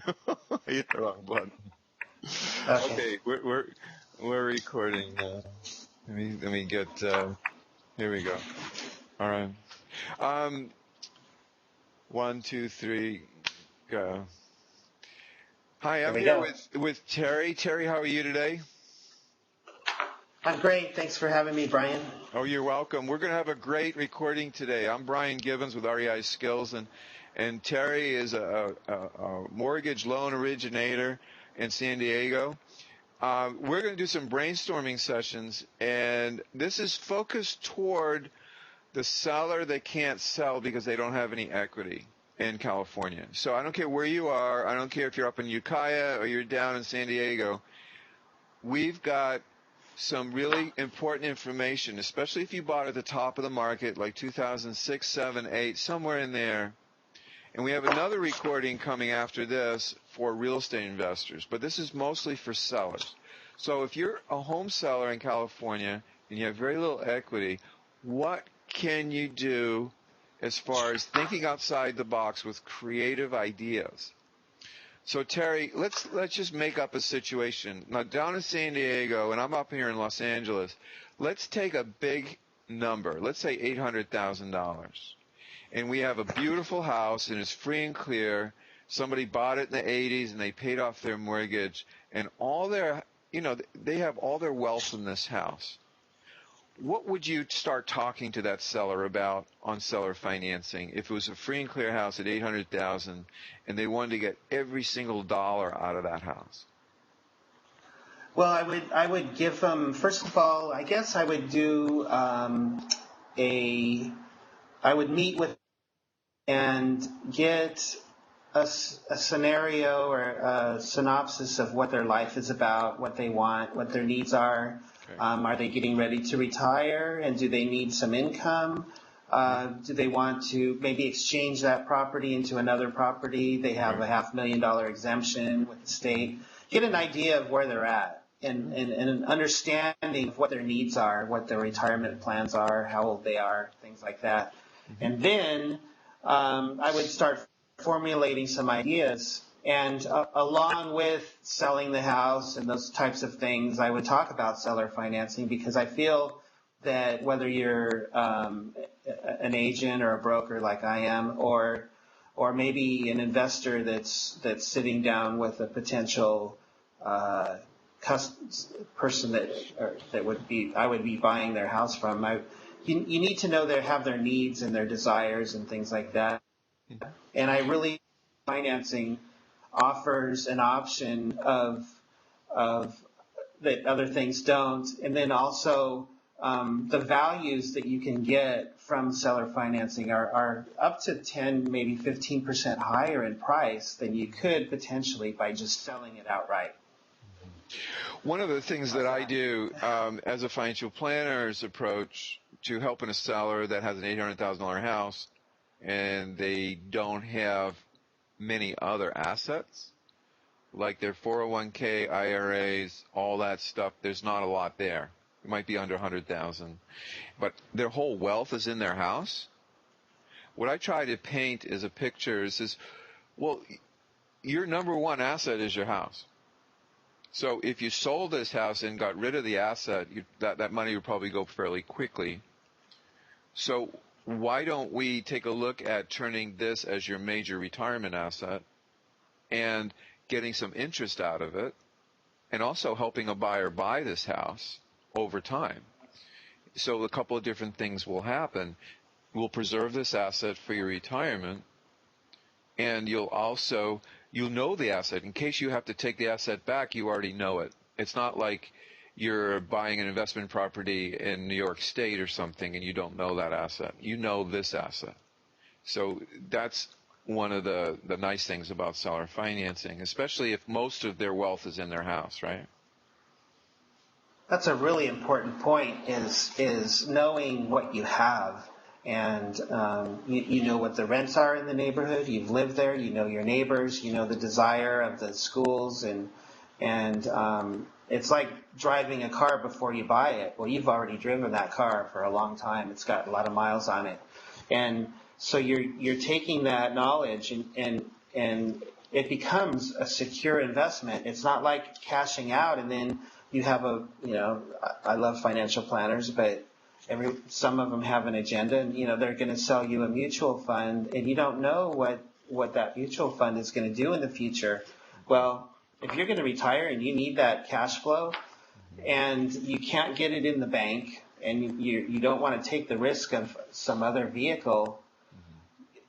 I hit the wrong button. Okay. Okay, we're recording now. Let me get here we go. All right. Um, 1, 2, 3, go. Hi, Here I'm we here go. with Terry. Terry, how are you today? I'm great. Thanks for having me, Brian. Oh, you're welcome. We're going to have a great recording today. I'm Brian Gibbons with REI Skills, and Terry is a mortgage loan originator in San Diego. We're going to do some brainstorming sessions, and this is focused toward the seller that can't sell because they don't have any equity in California. So I don't care where you are. I don't care if you're up in Ukiah or you're down in San Diego. We've got some really important information, especially if you bought at the top of the market, like 2006, 7, 8, somewhere in there. And we have another recording coming after this for real estate investors, but this is mostly for sellers. So if you're a home seller in California and you have very little equity, what can you do as far as thinking outside the box with creative ideas? So Terry, let's just make up a situation. Now down in San Diego, and I'm up here in Los Angeles, let's take a big number. Let's say $800,000. And we have a beautiful house, and it's free and clear. Somebody bought it in the 80s, and they paid off their mortgage, and all their, they have all their wealth in this house. What would you start talking to that seller about on seller financing if it was a free and clear house at $800,000, and they wanted to get every single dollar out of that house? Well, I would give them, first of all, I guess I would do I would meet with and get a scenario or a synopsis of what their life is about, what they want, what their needs are. Okay. Are they getting ready to retire, and do they need some income? Do they want to maybe exchange that property into another property? They have a $500,000 exemption with the state. Get an idea of where they're at and an understanding of what their needs are, what their retirement plans are, how old they are, things like that. And then I would start formulating some ideas. And along with selling the house and those types of things, I would talk about seller financing, because I feel that whether you're an agent or a broker like I am, or maybe an investor that's sitting down with a potential person that I would be buying their house from, you need to know have their needs and their desires and things like that. And I really financing offers an option of that other things don't, and then also the values that you can get from seller financing are up to 10, maybe 15% higher in price than you could potentially by just selling it outright. One of the things that I do as a financial planner's approach to helping a seller that has an $800,000 house and they don't have many other assets, like their 401k, IRAs, all that stuff, there's not a lot there. It might be under 100,000, but their whole wealth is in their house. What I try to paint as a picture is, well, your number one asset is your house. So if you sold this house and got rid of the asset, that money would probably go fairly quickly. So why don't we take a look at turning this as your major retirement asset and getting some interest out of it, and also helping a buyer buy this house over time? So a couple of different things will happen. We'll preserve this asset for your retirement, and you'll know the asset. In case you have to take the asset back, you already know it. It's not like you're buying an investment property in New York State or something and you don't know that asset. You know this asset. So that's one of the nice things about seller financing, especially if most of their wealth is in their house, right? That's a really important point, is knowing what you have. And you know what the rents are in the neighborhood. You've lived there. You know your neighbors. You know the desire of the schools, and it's like driving a car before you buy it. Well, you've already driven that car for a long time. It's got a lot of miles on it, and so you're taking that knowledge and it becomes a secure investment. It's not like cashing out and then you have I love financial planners, but some of them have an agenda, and they're going to sell you a mutual fund, and you don't know what that mutual fund is going to do in the future. Well, if you're going to retire and you need that cash flow, and you can't get it in the bank, and you don't want to take the risk of some other vehicle,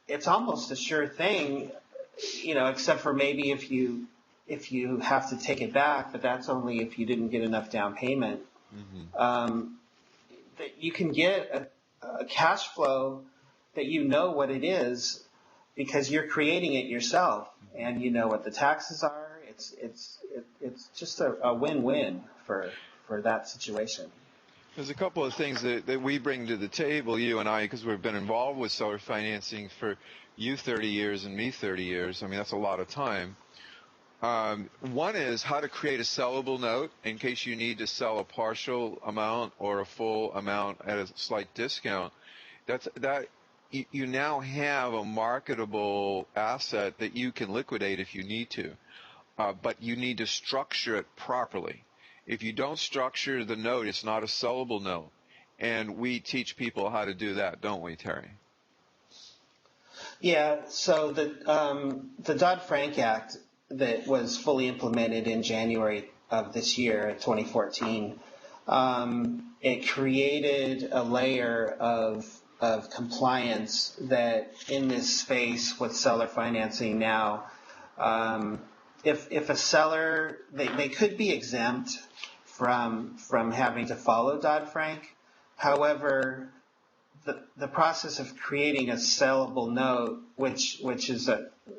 it's almost a sure thing, except for maybe if you have to take it back, but that's only if you didn't get enough down payment. That you can get a cash flow that what it is because you're creating it yourself, and you know what the taxes are. It's just a win-win for that situation. There's a couple of things that we bring to the table, you and I, because we've been involved with seller financing for you 30 years and me 30 years. I mean, that's a lot of time. One is how to create a sellable note in case you need to sell a partial amount or a full amount at a slight discount. You now have a marketable asset that you can liquidate if you need to, but you need to structure it properly. If you don't structure the note, it's not a sellable note, and we teach people how to do that, don't we, Terry? Yeah. So the Dodd-Frank Act that was fully implemented in January of this year, 2014, it created a layer of compliance that in this space with seller financing now, if a seller, they could be exempt from having to follow Dodd-Frank. However, the process of creating a sellable note, which is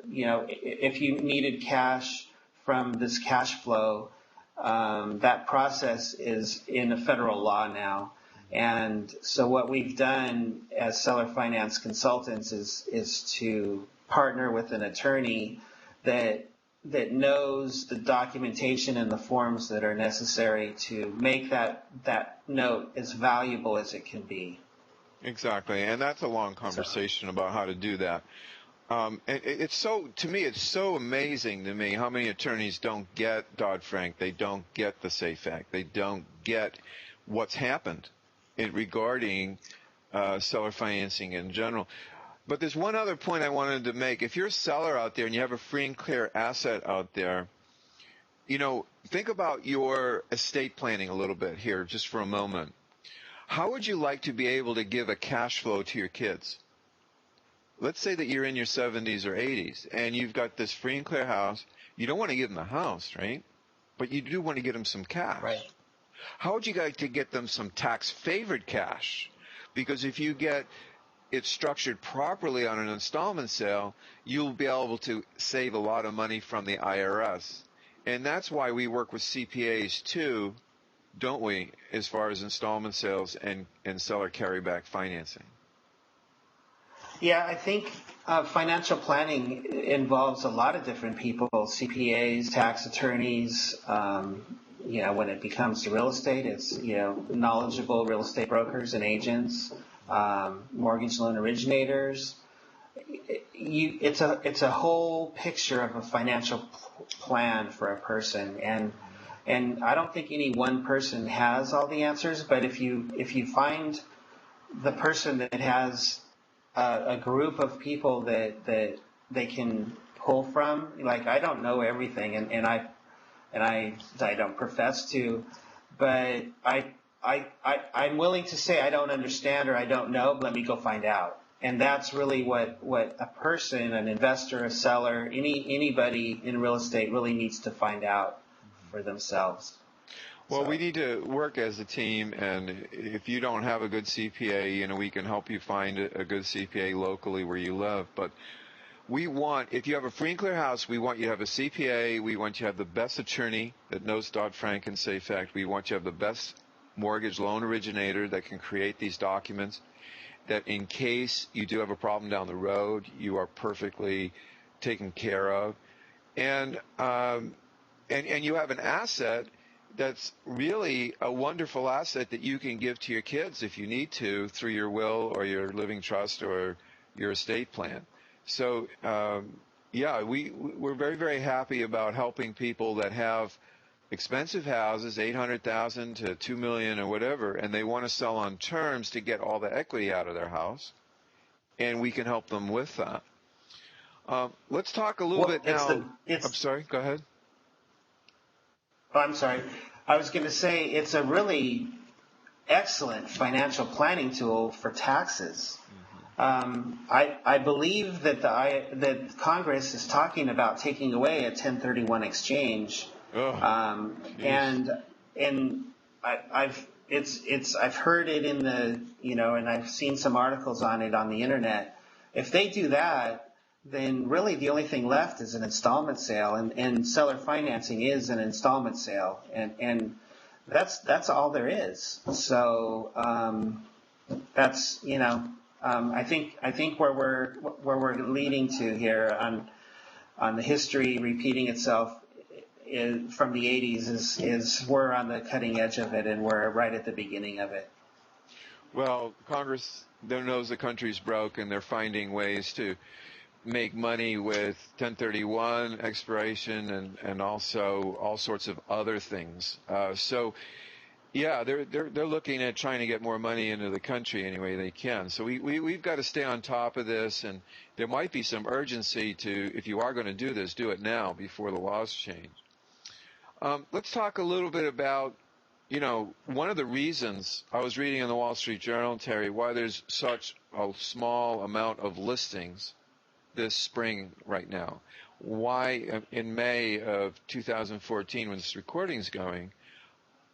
if you needed cash from this cash flow, that process is in a federal law now. And so what we've done as seller finance consultants is to partner with an attorney that knows the documentation and the forms that are necessary to make that note as valuable as it can be. Exactly, and that's a long conversation about how to do that. It's so amazing to me how many attorneys don't get Dodd-Frank, they don't get the SAFE Act, they don't get what's happened regarding seller financing in general. But there's one other point I wanted to make. If you're a seller out there and you have a free and clear asset out there, think about your estate planning a little bit here just for a moment. How would you like to be able to give a cash flow to your kids? Let's say that you're in your 70s or 80s and you've got this free and clear house. You don't want to give them the house, right? But you do want to get them some cash. Right. How would you like to get them some tax-favored cash? Because if you get it structured properly on an installment sale, you'll be able to save a lot of money from the IRS. And that's why we work with CPAs too, don't we, as far as installment sales and seller carryback financing? Yeah, I think financial planning involves a lot of different people, CPAs, tax attorneys. When it comes to real estate, it's, knowledgeable real estate brokers and agents, mortgage loan originators. It's a whole picture of a financial plan for a person. And I don't think any one person has all the answers, but if you find the person that has a group of people that they can pull from, like I don't know everything, and I don't profess to, but I'm willing to say I don't understand or I don't know. Let me go find out. And that's really what a person, an investor, a seller, anybody in real estate really needs to find out for themselves. Well, we need to work as a team, and if you don't have a good CPA, we can help you find a good CPA locally where you live. But if you have a free and clear house, we want you to have a CPA. We want you to have the best attorney that knows Dodd-Frank and SAFE Act. We want you to have the best mortgage loan originator that can create these documents, that in case you do have a problem down the road, you are perfectly taken care of. And you have an asset that's really a wonderful asset that you can give to your kids if you need to through your will or your living trust or your estate plan. So Yeah, we're very, very happy about helping people that have expensive houses, 800,000 to 2 million or whatever, and they want to sell on terms to get all the equity out of their house, and we can help them with that. Let's talk a little Well, bit it's now. the I'm it's. sorry, go ahead. Oh, I'm sorry. I was going to say it's a really excellent financial planning tool for taxes. I believe that that Congress is talking about taking away a 1031 exchange, Oh, jeez. and I've heard it in the and I've seen some articles on it on the internet. If they do that, then really the only thing left is an installment sale, and seller financing is an installment sale, and that's all there is. So that's I think where we're leading to here on the history repeating itself from the 80s is we're on the cutting edge of it, and we're right at the beginning of it. Well, Congress knows the country's broke, and they're finding ways to make money with 1031 expiration and also all sorts of other things. Yeah, they're looking at trying to get more money into the country any way they can. So we've got to stay on top of this, and there might be some urgency to, if you are going to do this, do it now before the laws change. Let's talk a little bit about, one of the reasons I was reading in the Wall Street Journal, Terry, why there's such a small amount of listings this spring right now. Why in May of 2014, when this recording's going,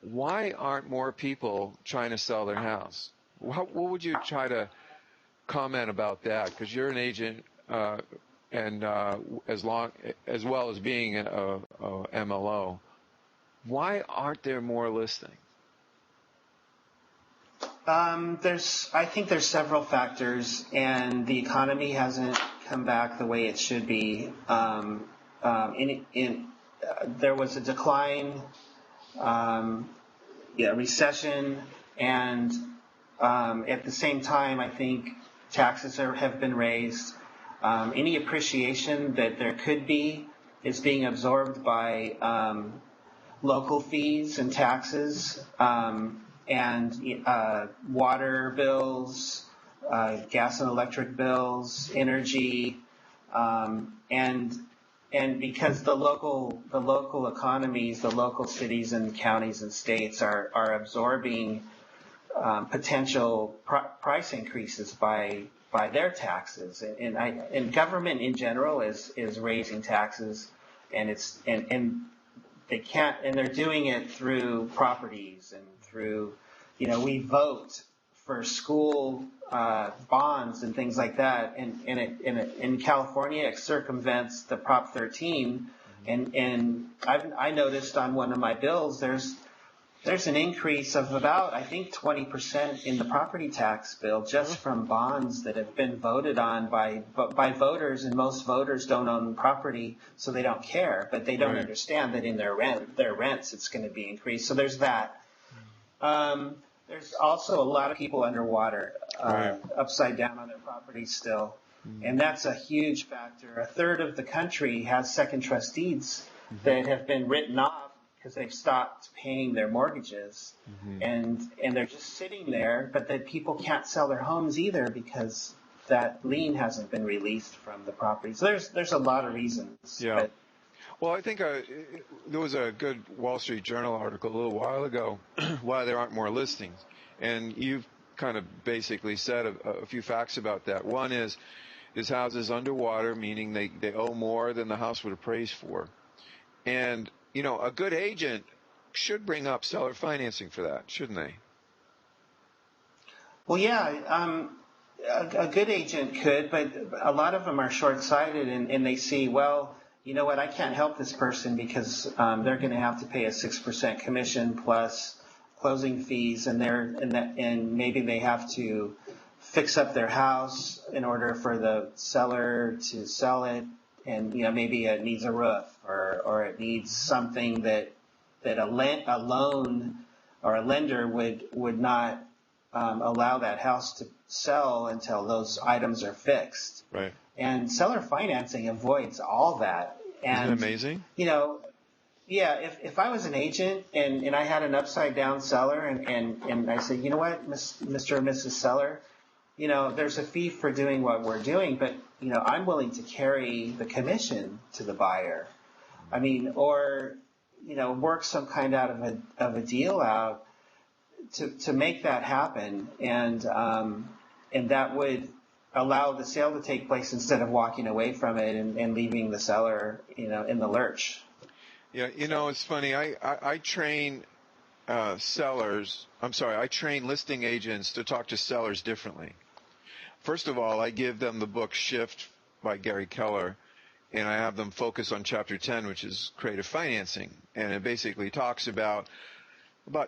why aren't more people trying to sell their house? What would you try to comment about that? Because you're an agent, and as well as being a MLO, why aren't there more listings? I think there's several factors, and the economy hasn't come back the way it should be. There was a decline, recession, and at the same time, I think taxes have been raised. Any appreciation that there could be is being absorbed by local fees and taxes. And water bills, gas and electric bills, energy, and because the local economies, the local cities and counties and states are absorbing potential price increases by their taxes, and government in general is raising taxes, and they can't, and they're doing it through properties and through, we vote for school bonds and things like that, and in California it circumvents the Prop 13, and I noticed on one of my bills there's an increase of about, I think, 20% in the property tax bill just from bonds that have been voted on by voters, and most voters don't own property, so they don't care, but they don't Right. understand that in their rents it's going to be increased. So there's that. There's also a lot of people underwater, Right. upside down on their properties still, and that's a huge factor. A third of the country has second trust deeds that have been written off because they've stopped paying their mortgages, and they're just sitting there, but that people can't sell their homes either because that lien hasn't been released from the property. So there's a lot of reasons. Yeah. But Well, I think there was a good Wall Street Journal article a little while ago why there aren't more listings. And you've kind of basically said a few facts about that. One is this house is underwater, meaning they owe more than the house would appraise for. And, a good agent should bring up seller financing for that, shouldn't they? Well, yeah, a good agent could, but a lot of them are short-sighted, and they see, well, you know what, I can't help this person because they're going to have to pay a 6% commission plus closing fees, and maybe they have to fix up their house in order for the seller to sell it, and maybe it needs a roof, or it needs something that a loan or a lender would not allow that house to sell until those items are fixed. Right. And seller financing avoids all that. Isn't it And, amazing? you know, yeah, if I was an agent and I had an upside down seller and I said, you know what, Mr. and Mrs. Seller, there's a fee for doing what we're doing, but, I'm willing to carry the commission to the buyer. I mean, or, work some kind out of a deal out to make that happen. And that would allow the sale to take place instead of walking away from it and leaving the seller, in the lurch. Yeah, it's funny. I train I train listing agents to talk to sellers differently. First of all, I give them the book Shift by Gary Keller, and I have them focus on chapter 10, which is creative financing. And it basically talks about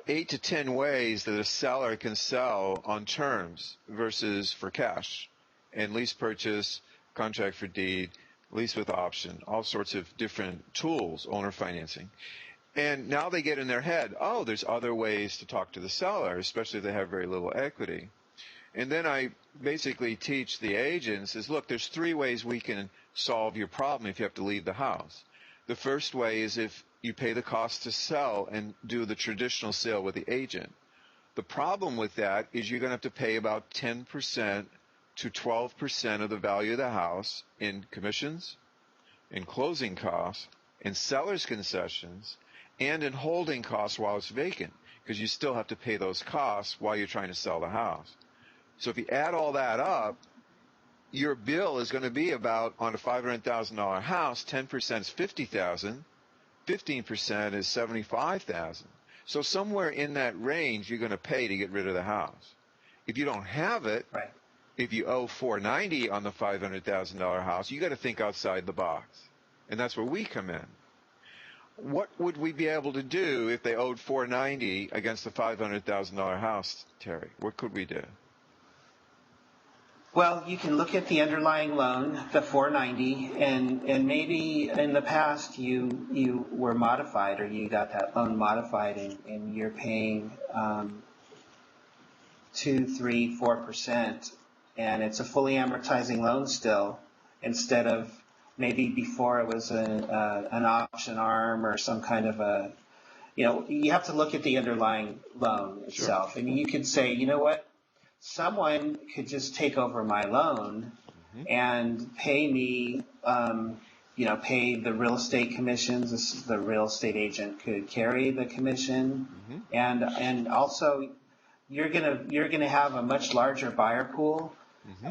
8 to 10 ways that a seller can sell on terms versus for cash, and lease purchase, contract for deed, lease with option, all sorts of different tools, owner financing. And now they get in their head, oh, there's other ways to talk to the seller, especially if they have very little equity. And then I basically teach the agents is, look, there's 3 ways we can solve your problem if you have to leave the house. The first way is if you pay the cost to sell and do the traditional sale with the agent. The problem with that is you're going to have to pay about 10% to 12% of the value of the house in commissions, in closing costs, in seller's concessions, and in holding costs while it's vacant, because you still have to pay those costs while you're trying to sell the house. So if you add all that up, your bill is going to be about, on a $500,000 house, 10% is $50,000, 15% is $75,000. So somewhere in that range you're going to pay to get rid of the house. If you don't have it, Right. If you owe $490 on the $500,000 house, you got to think outside the box. And that's where we come in. What would we be able to do if they owed $490 against the $500,000 house, Terry? What could we do? Well, you can look at the underlying loan, the 490, and maybe in the past you were modified, or you got that loan modified, and you're paying 2, 3, 4%, and it's a fully amortizing loan still, instead of maybe before it was an option arm or some kind of a, you have to look at the underlying loan itself. Sure. And you could say, you know what, someone could just take over my loan and pay me, pay the real estate commissions. The real estate agent could carry the commission, and also you're gonna have a much larger buyer pool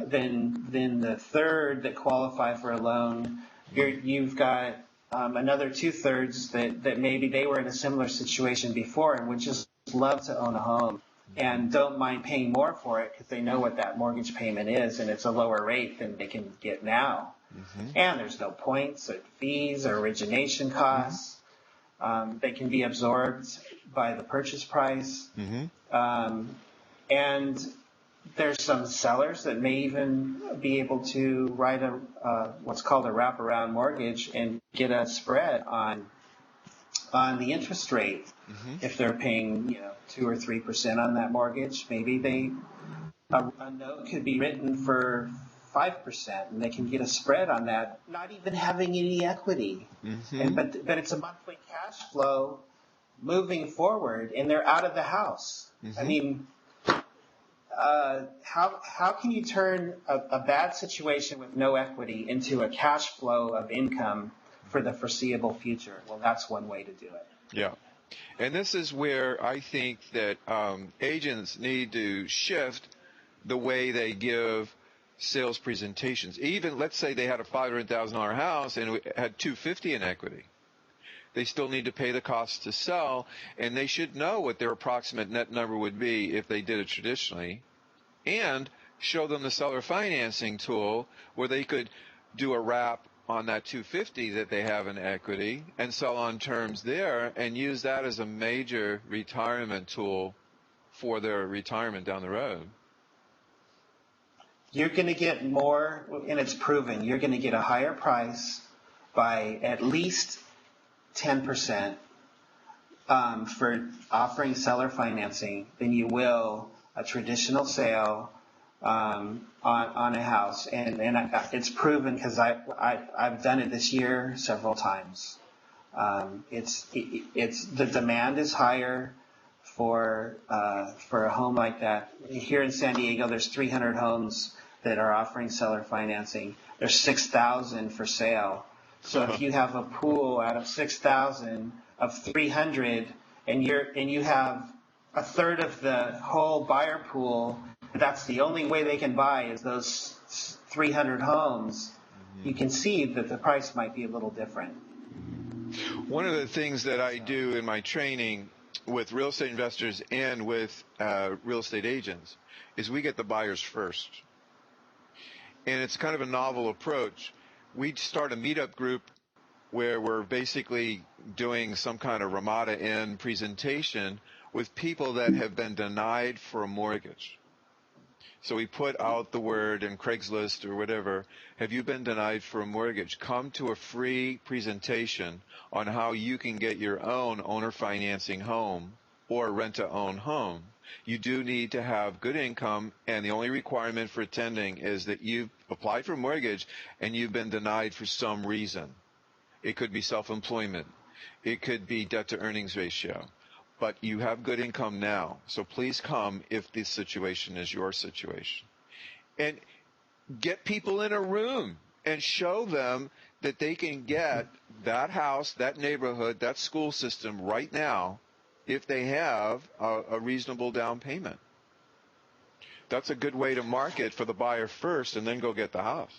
than the third that qualify for a loan. You've got another 2/3 that maybe they were in a similar situation before and would just love to own a home and don't mind paying more for it because they know what that mortgage payment is, and it's a lower rate than they can get now. And there's no points or fees or origination costs. They can be absorbed by the purchase price. And there's some sellers that may even be able to write what's called a wraparound mortgage and get a spread on the interest rate. If they're paying 2 or 3% on that mortgage, maybe a note could be written for 5%, and they can get a spread on that, not even having any equity. But it's a monthly cash flow moving forward, and they're out of the house. I mean, how can you turn a bad situation with no equity into a cash flow of income for the foreseeable future? Well, that's one way to do it. Yeah. And this is where I think that agents need to shift the way they give sales presentations. Even, let's say they had a $500,000 house and had $250 in equity. They still need to pay the cost to sell, and they should know what their approximate net number would be if they did it traditionally, and show them the seller financing tool where they could do a wrap on that $250 that they have in equity and sell on terms there, and use that as a major retirement tool for their retirement down the road. You're going to get more, and it's proven, you're going to get a higher price by at least 10% for offering seller financing than you will a traditional sale on a house, and it's proven because I've done it this year several times. It's the demand is higher for a home like that. Here in San Diego, there's 300 homes that are offering seller financing. There's 6,000 for sale. So if you have a pool out of 6,000 of 300, and you have a third of the whole buyer pool, that's the only way they can buy is those 300 homes. You can see that the price might be a little different. One of the things that I do in my training with real estate investors and with real estate agents is we get the buyers first. And it's kind of a novel approach. We start a meetup group where we're basically doing some kind of Ramada Inn presentation with people that have been denied for a mortgage. So we put out the word in Craigslist or whatever, have you been denied for a mortgage? Come to a free presentation on how you can get your own owner financing home or rent-to-own home. You do need to have good income, and the only requirement for attending is that you've applied for a mortgage and you've been denied for some reason. It could be self-employment. It could be debt-to-earnings ratio. But you have good income now, so please come if this situation is your situation. And get people in a room and show them that they can get that house, that neighborhood, that school system right now if they have a reasonable down payment. That's a good way to market for the buyer first and then go get the house.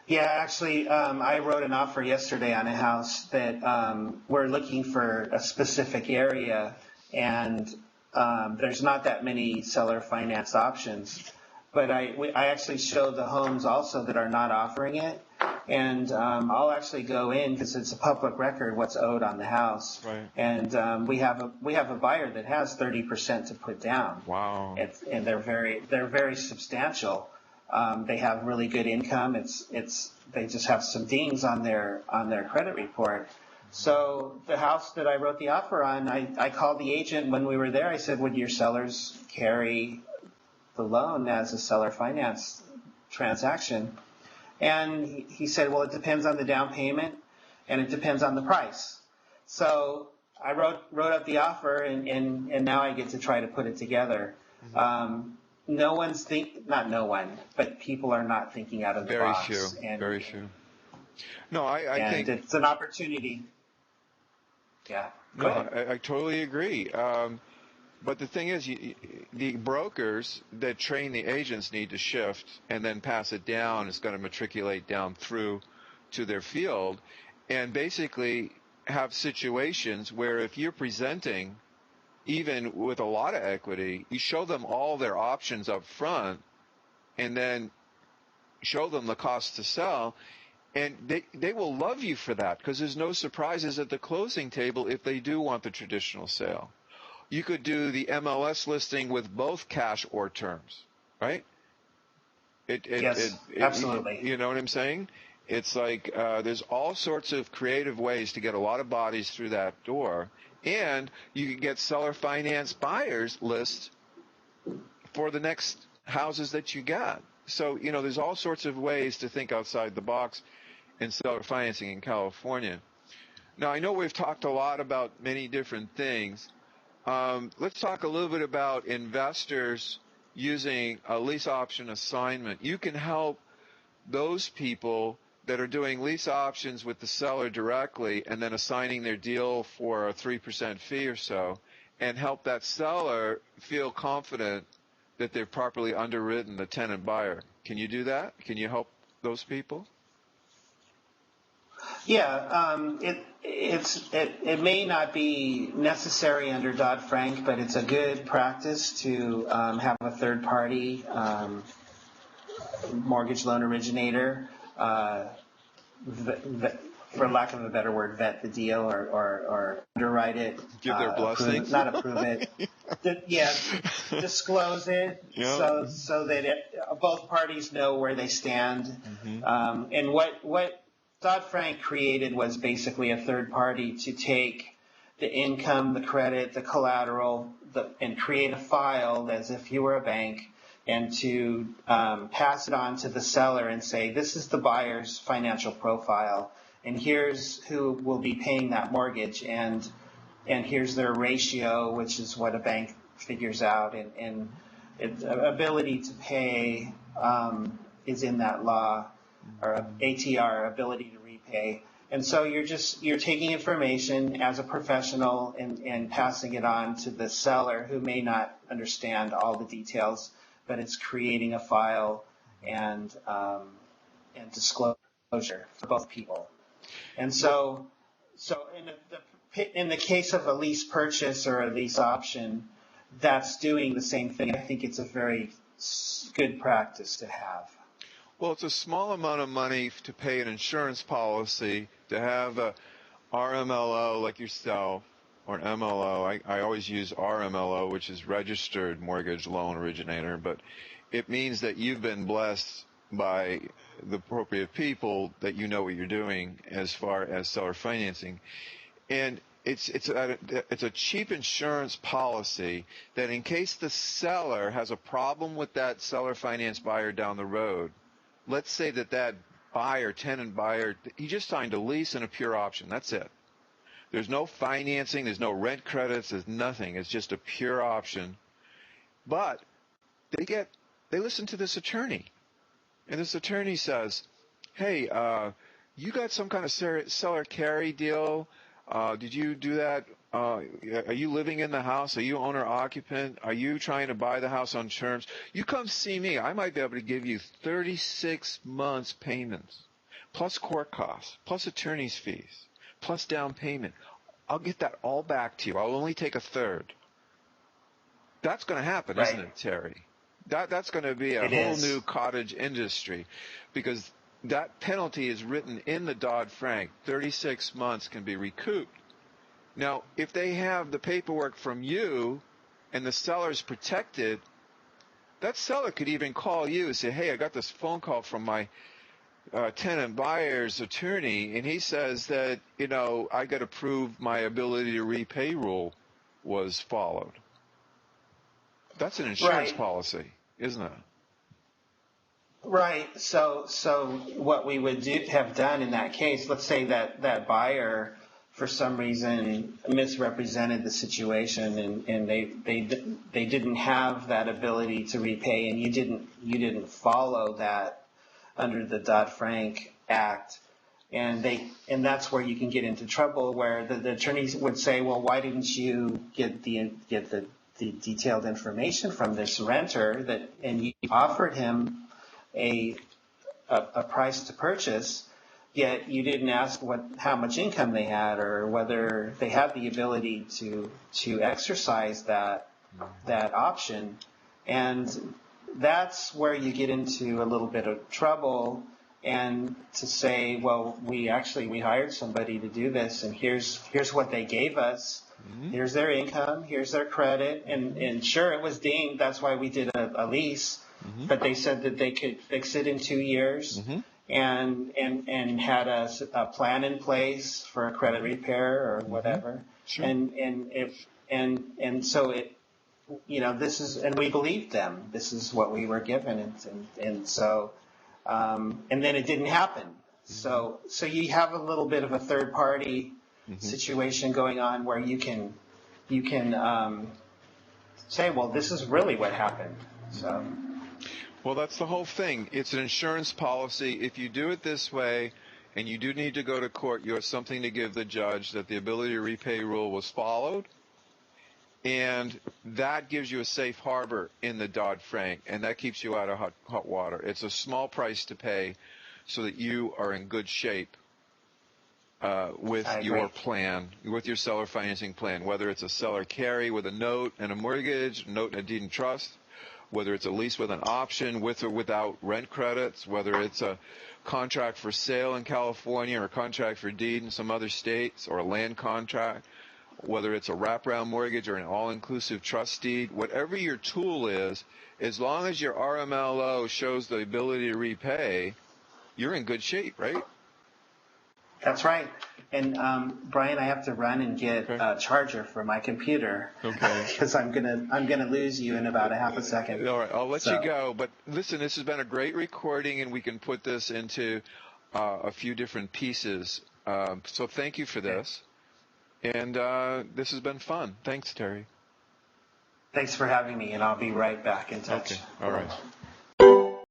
Yeah, actually, I wrote an offer yesterday on a house that we're looking for a specific area, and there's not that many seller finance options. But I actually showed the homes also that are not offering it, and I'll actually go in because it's a public record what's owed on the house. Right. And we have a buyer that has 30% to put down. Wow. And they're very substantial. They have really good income. They just have some dings on their credit report. So the house that I wrote the offer on, I called the agent when we were there. I said, would your sellers carry the loan as a seller finance transaction? And he said, well, it depends on the down payment and it depends on the price. So I wrote up the offer, and now I get to try to put it together. But people are not thinking out of the box. Very few. No, I think it's an opportunity. Yeah. No, I totally agree. But the thing is, the brokers that train the agents need to shift and then pass it down. It's going to matriculate down through to their field, and basically have situations where if you're presenting, even with a lot of equity, you show them all their options up front and then show them the cost to sell, and they will love you for that because there's no surprises at the closing table if they do want the traditional sale. You could do the MLS listing with both cash or terms, right? Yes, absolutely. You know what I'm saying? It's like there's all sorts of creative ways to get a lot of bodies through that door. And you can get seller finance buyers list for the next houses that you got. So, there's all sorts of ways to think outside the box in seller financing in California. Now, I know we've talked a lot about many different things. Let's talk a little bit about investors using a lease option assignment. You can help those people that are doing lease options with the seller directly and then assigning their deal for a 3% fee or so, and help that seller feel confident that they've properly underwritten the tenant buyer. Can you do that? Can you help those people? Yeah, it may not be necessary under Dodd-Frank, but it's a good practice to have a third party mortgage loan originator, for lack of a better word, vet the deal or underwrite it. Give their blessing. Not approve it. Disclose it. Yeah. So that both parties know where they stand. Mm-hmm. And what Dodd-Frank created was basically a third party to take the income, the credit, the collateral, and create a file as if you were a bank, and to pass it on to the seller and say, this is the buyer's financial profile, and here's who will be paying that mortgage, and here's their ratio, which is what a bank figures out, and its ability to pay is in that law, or ATR, ability to repay. And so you're taking information as a professional and passing it on to the seller, who may not understand all the details, but it's creating a file and disclosure for both people. And so in the case of a lease purchase or a lease option, that's doing the same thing. I think it's a very good practice to have. Well, it's a small amount of money to pay an insurance policy, to have a RMLO like yourself, or an MLO. I always use RMLO, which is Registered Mortgage Loan Originator, but it means that you've been blessed by the appropriate people, that you know what you're doing as far as seller financing. And it's a cheap insurance policy that in case the seller has a problem with that seller finance buyer down the road, let's say that buyer, tenant buyer, he just signed a lease and a pure option. That's it. There's no financing. There's no rent credits. There's nothing. It's just a pure option. But they listen to this attorney. And this attorney says, hey, you got some kind of seller carry deal? Did you do that? Are you living in the house? Are you owner occupant? Are you trying to buy the house on terms? You come see me. I might be able to give you 36 months payments, plus court costs, plus attorney's fees, plus down payment. I'll get that all back to you. I'll only take a third. That's going to happen, right. Isn't it, Terry? That's going to be a whole new cottage industry, because that penalty is written in the Dodd-Frank. 36 months can be recouped. Now, if they have the paperwork from you and the seller's protected, that seller could even call you and say, hey, I got this phone call from my tenant buyer's attorney, and he says that, I got to prove my ability to repay rule was followed. That's an insurance policy, isn't it? Right. So what we would have done in that case, let's say that buyer for some reason misrepresented the situation, and they didn't have that ability to repay, and you didn't follow that under the Dodd-Frank Act, and that's where you can get into trouble, where the attorneys would say, well, why didn't you get the detailed information from this renter, and you offered him a price to purchase, yet you didn't ask how much income they had, or whether they had the ability to exercise that option. And that's where you get into a little bit of trouble, and to say, well, we hired somebody to do this, and here's what they gave us. Mm-hmm. Here's their income, here's their credit, and sure, it was deemed, that's why we did a lease, mm-hmm. but they said that they could fix it in 2 years, mm-hmm. and had a plan in place for a credit repair or whatever. Sure. And so this is, and we believed them. This is what we were given, and so and then it didn't happen. Mm-hmm. So you have a little bit of a third party mm-hmm. situation going on, where you can say, well, this is really what happened. So. Well, that's the whole thing. It's an insurance policy. If you do it this way, and you do need to go to court, you have something to give the judge, that the ability to repay rule was followed, and that gives you a safe harbor in the Dodd-Frank, and that keeps you out of hot water. It's a small price to pay so that you are in good shape with your plan, with your seller financing plan, whether it's a seller carry with a note and a mortgage, note and a deed and trust, whether it's a lease with an option, with or without rent credits, whether it's a contract for sale in California or a contract for deed in some other states, or a land contract, whether it's a wraparound mortgage or an all-inclusive trust deed, whatever your tool is, as long as your RMLO shows the ability to repay, you're in good shape, right? That's right. And Brian, I have to run and get Okay. a charger for my computer. Okay. Because I'm gonna lose you in about a half a second. All right, I'll let So- you go. But listen, this has been a great recording, and we can put this into a few different pieces. So thank you for this. And this has been fun. Thanks, Terry. Thanks for having me, and I'll be right back in touch. Okay. All right.